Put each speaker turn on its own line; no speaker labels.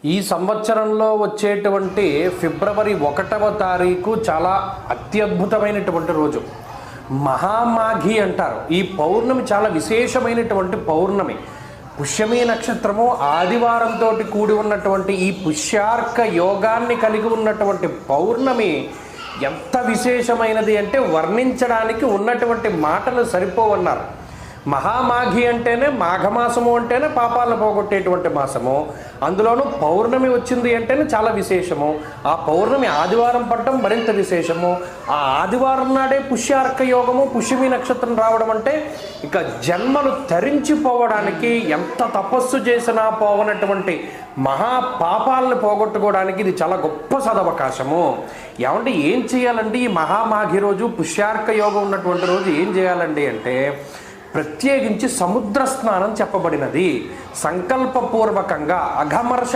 ఈ సంవత్సరంలో వచ్చేటువంటి ఫిబ్రవరి 1వ తారీఖు చాలా అత్యద్భుతమైనటువంటి రోజు. మహామాఘి అంటారు. ఈ పౌర్ణమి చాలా విశేషమైనటువంటి పౌర్ణమి. పుష్యమీ నక్షత్రము ఆదివారంతో కూడి ఉన్నటువంటి ఈ పుష్యార్క యోగాన్ని కలిగి ఉన్నటువంటి పౌర్ణమి ఎంత విశేషమైనది అంటే వర్ణించడానికి ఉన్నటువంటి మాటలు సరిపోవన్నారు. మహామాఘి అంటేనే మాఘమాసము అంటేనే పాపాలను పోగొట్టేటువంటి మాసము. అందులోనూ పౌర్ణమి వచ్చింది అంటేనే చాలా విశేషము. ఆ పౌర్ణమి ఆదివారం పడటం మరింత విశేషము. ఆ ఆదివారం నాడే పుష్యార్క యోగము, పుష్యమి నక్షత్రం రావడం అంటే ఇక జన్మలు తరించిపోవడానికి, ఎంత తపస్సు చేసినా పోవనటువంటి మహా పాపాలను పోగొట్టుకోవడానికి ఇది చాలా గొప్ప సదవకాశము. ఏమంటే ఏం చేయాలండి ఈ మహామాఘి రోజు, పుష్యార్క యోగం ఉన్నటువంటి రోజు ఏం చేయాలండి అంటే ప్రత్యేకించి సముద్ర స్నానం చెప్పబడినది. సంకల్పపూర్వకంగా అఘమర్ష